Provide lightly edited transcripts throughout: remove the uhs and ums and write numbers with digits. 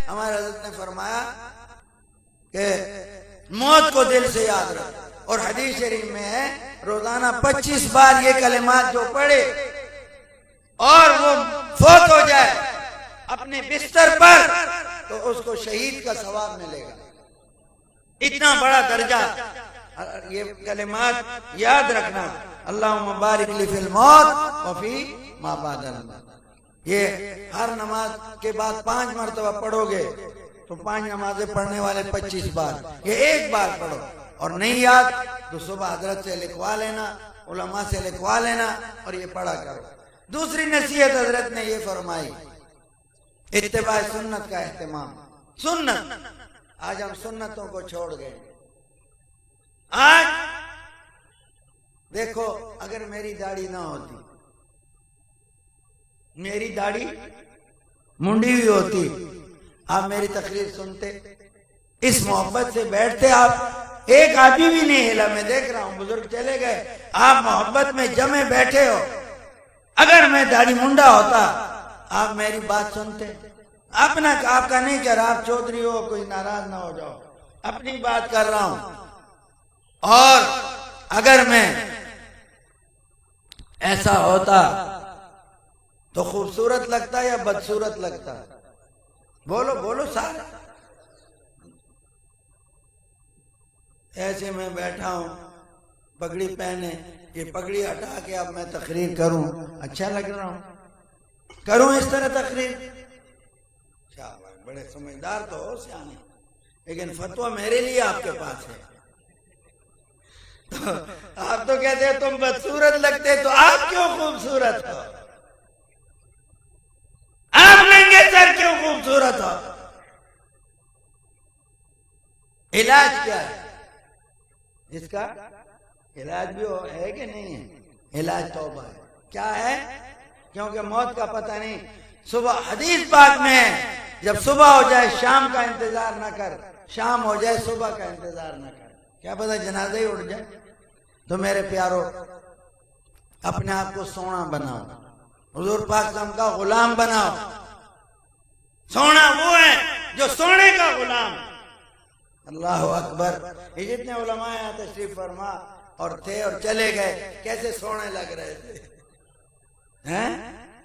ہمارے حضرت نے فرمایا کہ موت کو دل سے یاد رکھ، اور حدیث شریف میں ہے روزانہ 25 بار یہ کلمات جو پڑھے اور وہ فوت ہو جائے اپنے بستر پر تو اس کو شہید کا ثواب ملے گا۔ اتنا بڑا درجہ، یہ کلمات یاد رکھنا، اللہم بارک لی فی الموت وفی ما بعد الموت۔ یہ ہر نماز کے بعد 5 مرتبہ پڑھو گے تو 5 نمازیں پڑھنے والے 25 بار، یہ ایک بار پڑھو، اور نہیں یاد تو صبح حضرت سے لکھوا لینا، علماء سے لکھوا لینا اور یہ پڑھا کرو۔ دوسری نصیحت حضرت نے یہ فرمائی، اتباع سنت کا اہتمام۔ سنت، آج ہم سنتوں کو چھوڑ گئے۔ آج دیکھو، اگر میری داڑھی نہ ہوتی، میری داڑھی منڈی ہوئی ہوتی، آپ میری تقریر سنتے، اس محبت سے بیٹھتے، آپ ایک آدمی بھی نہیں ہلا۔ میں دیکھ رہا ہوں بزرگ چلے گئے، آپ محبت میں جمے بیٹھے ہو۔ اگر میں داڑھی منڈا ہوتا آپ میری بات سنتے؟ اپنا آپ کا نہیں کر رہا، آپ چودھری ہو، کوئی ناراض نہ ہو جاؤ، اپنی بات کر رہا ہوں۔ اور اگر میں ایسا ہوتا تو خوبصورت لگتا یا بدصورت لگتا؟ بولو بولو سارے۔ ایسے میں بیٹھا ہوں پگڑی پہنے، یہ پگڑی ہٹا کے اب میں تقریر کروں، اچھا لگ رہا ہوں؟ کروں اس طرح تقریر؟ بڑے سمجھدار تو ہو سیانے، لیکن فتویٰ میرے لیے آپ کے پاس ہے۔ آپ تو کہتے ہیں تم بدصورت لگتے، تو آپ کیوں خوبصورت ہو؟ آپ ننگے سر کیوں خوبصورت ہو؟ علاج کیا ہے اس کا؟ علاج بھی ہے کہ نہیں ہے؟ علاج توبہ ہے۔ کیا ہے؟ کیونکہ موت کا پتہ نہیں۔ صبح حدیث پاک میں ہے، جب صبح ہو جائے شام کا انتظار نہ کر، شام ہو جائے صبح کا انتظار نہ کر، کیا پتہ جنازہ ہی اٹھ جائے۔ تو میرے پیارو، اپنے آپ کو سونا بناؤ، حضور پاک صلی اللہ علیہ وسلم کا غلام بناؤ۔ سونا وہ ہے جو سونے کا غلام۔ اللہ اکبر۔ یہ جتنے علماء یہاں تشریف فرما اور تھے اور چلے گئے، کیسے سونے لگ رہے تھے،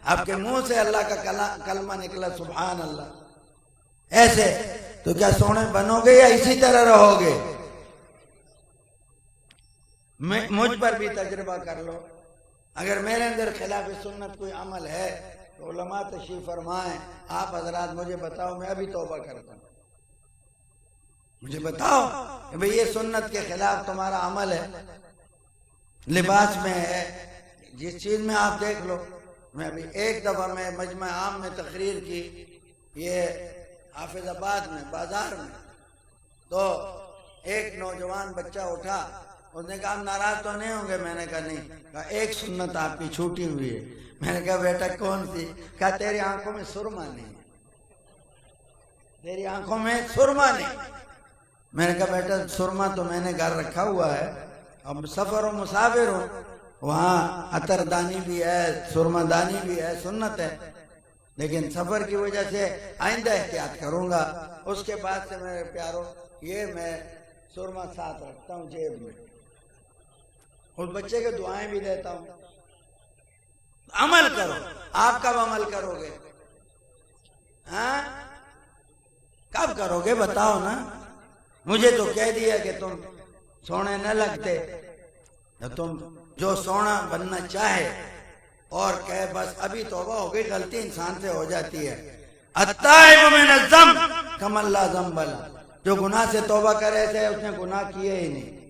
آپ کے منہ سے اللہ کا کلمہ نکلا، سبحان اللہ۔ ایسے تو کیا سونے بنو گے یا اسی طرح رہو گے؟ مجھ پر بھی تجربہ کر لو، اگر میرے اندر خلاف سنت کوئی عمل ہے تو علماء تشریف فرمائیں، آپ حضرات مجھے بتاؤ، میں ابھی توبہ کرتا ہوں۔ مجھے بتاؤ کہ بھئی یہ سنت کے خلاف تمہارا عمل ہے، لباس میں ہے، جس چیز میں آپ دیکھ لو۔ میں ابھی ایک دفعہ میں مجمع عام میں تقریر کی، یہ حافظ آباد میں بازار میں، تو ایک نوجوان بچہ اٹھا، اس نے کہا ہم ناراض تو نہیں ہوں گے؟ میں نے کہا نہیں۔ کہا ایک سنت آپ کی چھوٹی ہوئی ہے۔ میں نے کہا بیٹا کون سی؟ کہا تیری آنکھوں میں سرما نہیں، تیری آنکھوں میں سرما نہیں۔ میں نے کہا بیٹا سرما تو میں نے گھر رکھا ہوا ہے، اب سفر و مسافر ہوں، وہاں عطر دانی بھی ہے، سرما دانی بھی ہے، سنت ہے، لیکن سفر کی وجہ سے آئندہ احتیاط کروں گا۔ اس کے بعد سے میرے پیارو، یہ میں سرما ساتھ رکھتا ہوں جیب میں، اس بچے کے دعائیں بھی دیتا ہوں۔ عمل کرو۔ آپ کب عمل کرو گے؟ ہاں کب کرو گے بتاؤ نا۔ مجھے تو کہہ دیا کہ تم سونے نہ لگتے، تم جو سونا بننا چاہے اور کہے بس ابھی توبہ ہو گئی، غلطی انسان سے ہو جاتی ہے۔ التائب من الذنب کمن لا ذنب لہ، جو گناہ سے توبہ کرے تھے اس نے گناہ کیے ہی نہیں۔